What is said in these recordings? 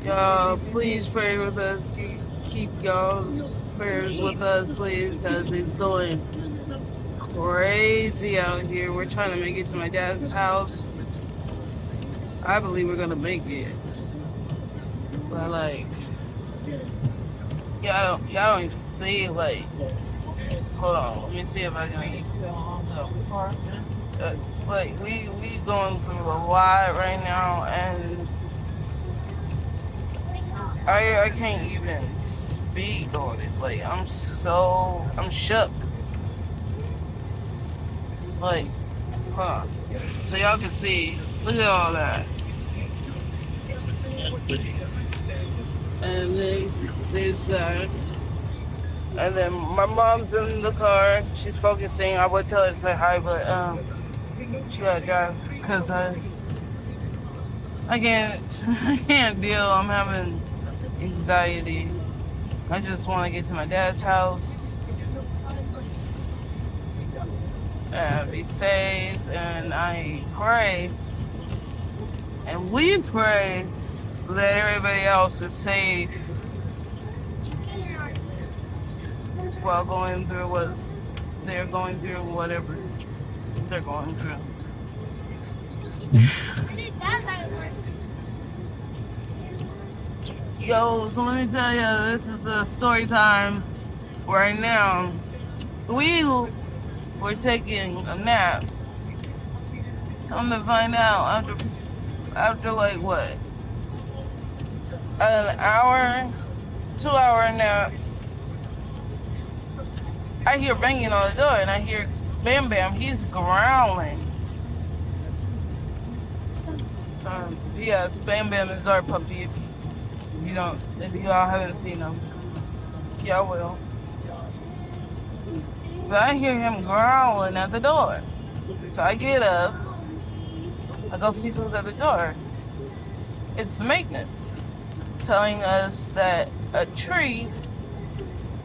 Y'all, please pray with us. Keep y'all's prayers with us, please, because it's going crazy out here. We're trying to make it to my dad's house. I believe we're gonna make it, but like, y'all don't even see like. Hold on, let me see if I can. Like we going through a lot right now, and I can't even speak on it. Like I'm shook. Like, huh? So y'all can see. Look at all that. And then there's that. And then my mom's in the car. She's focusing. I would tell her to say hi, but she gotta drive because I can't I can't deal. I'm having anxiety. I just want to get to my dad's house and be safe. And I pray, and we pray that everybody else is safe while going through what they're going through, whatever they're going through. Yo, so let me tell you, this is a story time right now. We were taking a nap. Come to find out, after like what, an hour, 2 hour nap, I hear banging on the door, and I hear Bam Bam. He's growling. Yes, Bam Bam is our puppy. If you all haven't seen him, y'all will. But I hear him growling at the door. So I get up. I go see who's at the door. It's the maintenance, telling us that a tree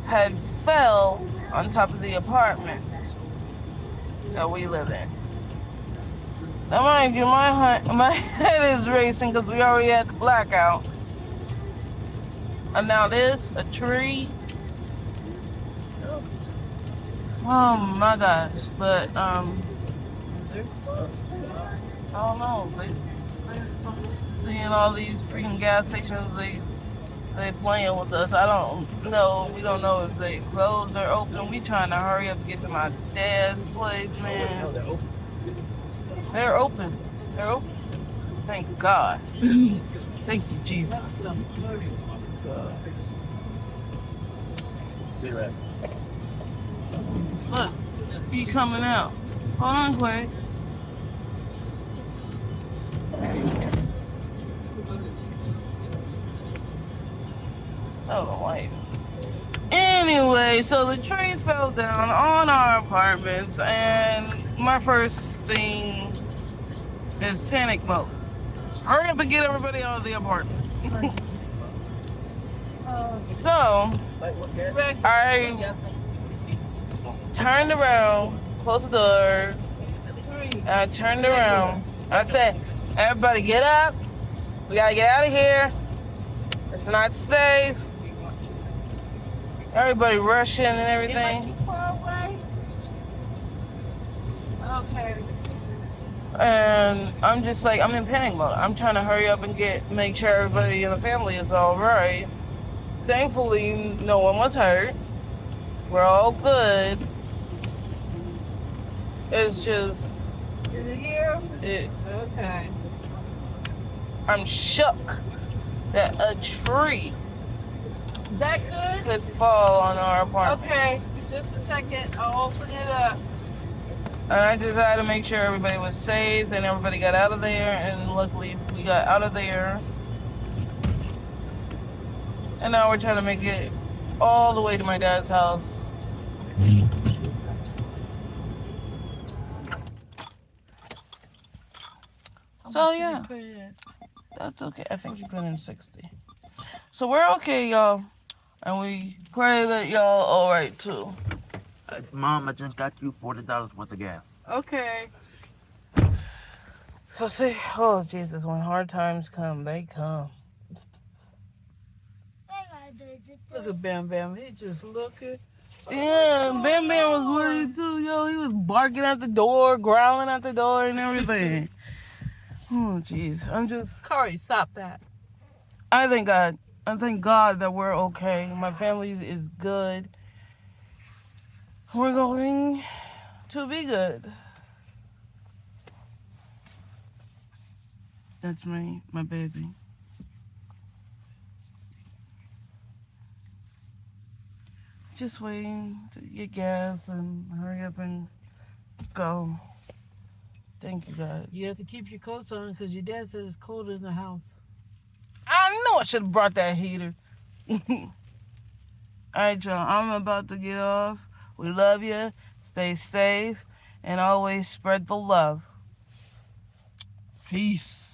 had fell on top of the apartment that we live in. Now, mind you, my head is racing because we already had the blackout. And now this, a tree. Oh my gosh. But, I don't know. Seeing all these freaking gas stations, they playing with us. I don't know. We don't know if they closed or open. We trying to hurry up and get to my dad's place, man. They're open. They're open. Thank God. Thank you, Jesus. Look, he coming out. Hold on, quick. Oh, wait. Anyway, so the tree fell down on our apartments, and my first thing is panic mode. Hurry up and get everybody out of the apartment. So, I turned around, closed the door, and I turned around. I said, everybody get up. We gotta get out of here. It's not safe. Everybody rushing and everything. Okay. And I'm just like, I'm in panic mode. I'm trying to hurry up and make sure everybody in the family is all right. Thankfully, no one was hurt. We're all good. It's just. Is it here? Okay. I'm shook that a tree that good could fall on our apartment. Okay, just a second. I'll open it up. And I just had to make sure everybody was safe and everybody got out of there. And luckily, we got out of there. And now we're trying to make it all the way to my dad's house. So yeah, that's okay. I think you put in 60. So we're okay, y'all. And we pray that y'all all right too. Mom, I just got you $40 worth of gas. Okay. So see, oh Jesus, when hard times come, they come. Look at Bam Bam. He just looking. Yeah, Bam Bam was worried too, yo. He was barking at the door, growling at the door, and everything. Oh jeez, I'm just. Corey, stop that. I thank God. I thank God that we're okay. My family is good. We're going to be good. That's me, my baby. Just waiting to get gas and hurry up and go. Thank you, God. You have to keep your coats on because your dad said it's cold in the house. I know I should have brought that heater. All right, y'all. I'm about to get off. We love you. Stay safe and always spread the love. Peace.